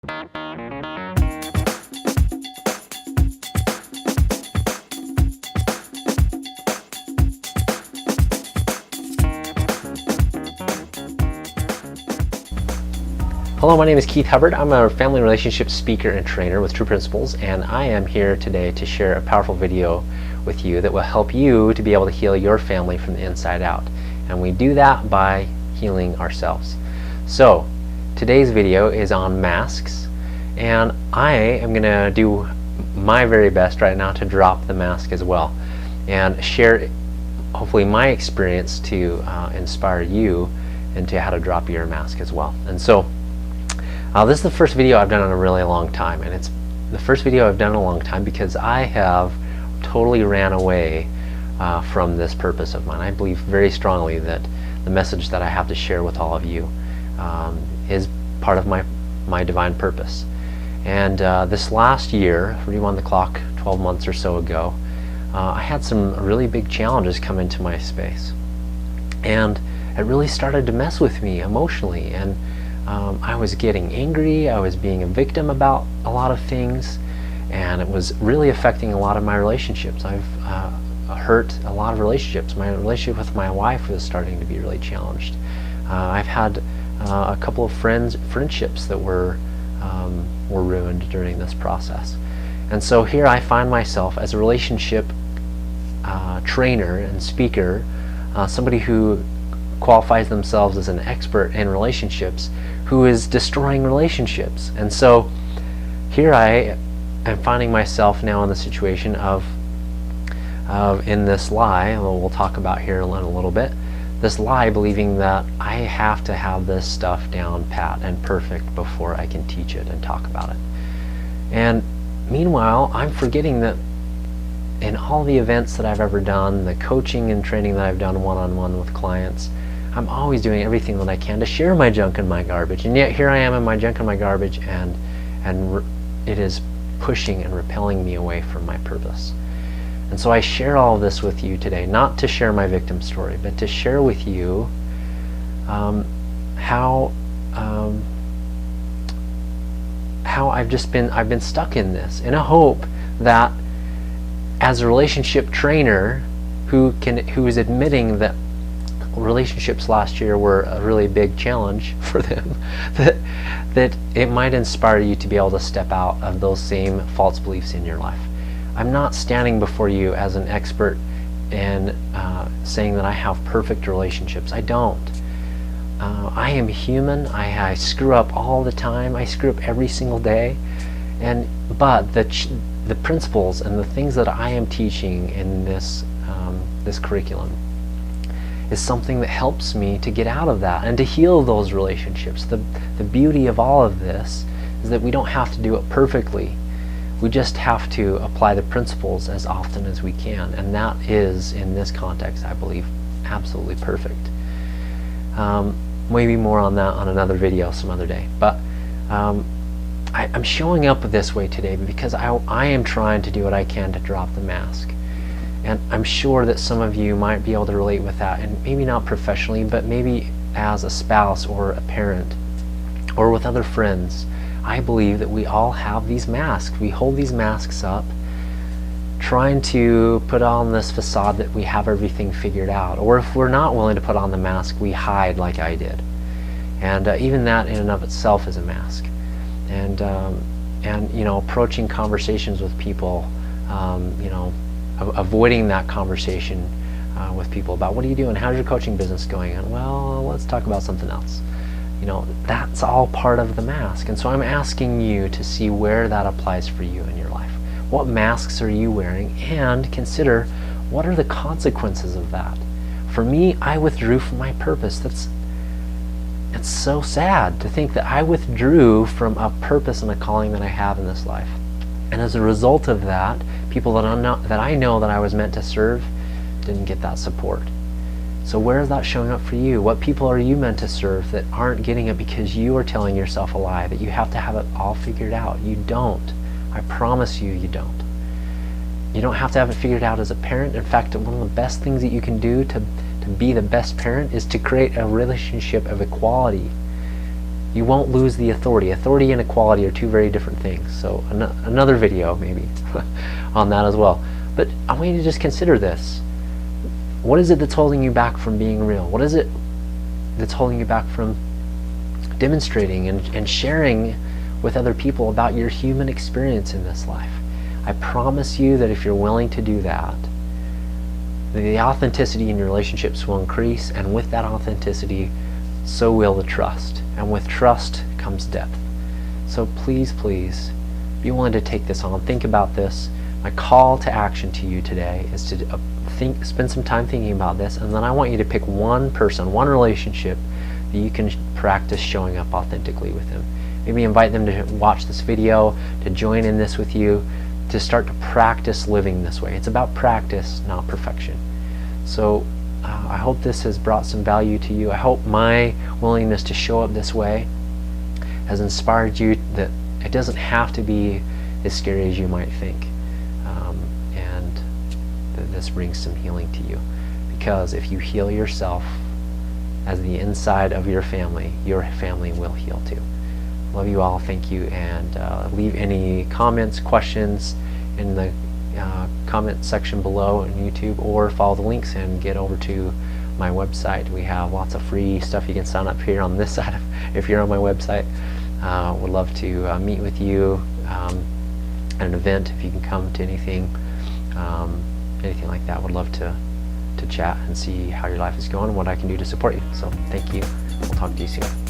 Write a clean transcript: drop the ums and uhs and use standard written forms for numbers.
Hello, my name is Keith Hubbard. I'm a family relationship speaker and trainer with True Principles, and I am here today to share a powerful video with you that will help you to be able to heal your family from the inside out. And we do that by healing ourselves. So today's video is on masks, and I am going to do my very best right now to drop the mask as well and share hopefully my experience to inspire you into how to drop your mask as well. And so this is the first video I've done in a really long time, and it's the first video I've done in a long time because I have totally ran away from this purpose of mine. I believe very strongly that the message that I have to share with all of you is part of my divine purpose. And this last year, rewind the clock 12 months or so ago, I had some really big challenges come into my space, and it really started to mess with me emotionally. And I was getting angry, I was being a victim about a lot of things, and it was really affecting a lot of my relationships. I've hurt a lot of relationships. My relationship with my wife was starting to be really challenged. I've had a couple of friendships that were ruined during this process. And so here I find myself as a relationship trainer and speaker, somebody who qualifies themselves as an expert in relationships, who is destroying relationships. And so here I am finding myself now in the situation of in this lie, we'll talk about here in a little bit, this lie believing that I have to have this stuff down pat and perfect before I can teach it and talk about it. And meanwhile, I'm forgetting that in all the events that I've ever done, the coaching and training that I've done one-on-one with clients, I'm always doing everything that I can to share my junk and my garbage. And yet here I am in my junk and my garbage, and it is pushing and repelling me away from my purpose. And so I share all of this with you today, not to share my victim story, but to share with you how I've been stuck in this, in a hope that as a relationship trainer who is admitting that relationships last year were a really big challenge for them, that it might inspire you to be able to step out of those same false beliefs in your life. I'm not standing before you as an expert in saying that I have perfect relationships. I don't. I am human. I screw up all the time. I screw up every single day. But the principles and the things that I am teaching in this curriculum is something that helps me to get out of that and to heal those relationships. The beauty of all of this is that we don't have to do it perfectly. We just have to apply the principles as often as we can, and that is, in this context, I believe, absolutely perfect. Maybe more on that on another video some other day. But I'm showing up this way today because I am trying to do what I can to drop the mask. And I'm sure that some of you might be able to relate with that, and maybe not professionally, but maybe as a spouse or a parent or with other friends. I believe that we all have these masks. We hold these masks up trying to put on this facade that we have everything figured out. Or if we're not willing to put on the mask, we hide like I did. And even that in and of itself is a mask. And you know, approaching conversations with people, you know, avoiding that conversation with people about what are you doing, how's your coaching business going, and well, let's talk about something else. You know, that's all part of the mask. And so I'm asking you to see where that applies for you in your life. What masks are you wearing, and consider what are the consequences of that. For me, I withdrew from my purpose. It's so sad to think that I withdrew from a purpose and a calling that I have in this life. And as a result of that, people that I know that I was meant to serve didn't get that support. So where is that showing up for you? What people are you meant to serve that aren't getting it because you are telling yourself a lie, that you have to have it all figured out? You don't. I promise you, you don't. You don't have to have it figured out as a parent. In fact, one of the best things that you can do to be the best parent is to create a relationship of equality you won't lose the authority. Authority and equality are two very different things. So another video maybe on that as well. But I want you to just consider this. What is it that's holding you back from being real? What is it that's holding you back from demonstrating and sharing with other people about your human experience in this life? I promise you that if you're willing to do that, the authenticity in your relationships will increase, and with that authenticity, so will the trust. And with trust comes depth. So please, please, be willing to take this on. Think about this. My call to action to you today is to spend some time thinking about this, and then I want you to pick one person, one relationship that you can practice showing up authentically with them. Maybe invite them to watch this video, to join in this with you, to start to practice living this way. It's about practice, not perfection. So I hope this has brought some value to you. I hope my willingness to show up this way has inspired you that it doesn't have to be as scary as you might think, and that this brings some healing to you. Because if you heal yourself as the inside of your family will heal too. Love you all. Thank you. And leave any comments, questions in the comment section below on YouTube, or follow the links and get over to my website. We have lots of free stuff you can sign up here on this side if you're on my website. Would love to meet with you at an event if you can come to anything like that. Would love to chat and see how your life is going and what I can do to support you. So thank you. We'll talk to you soon.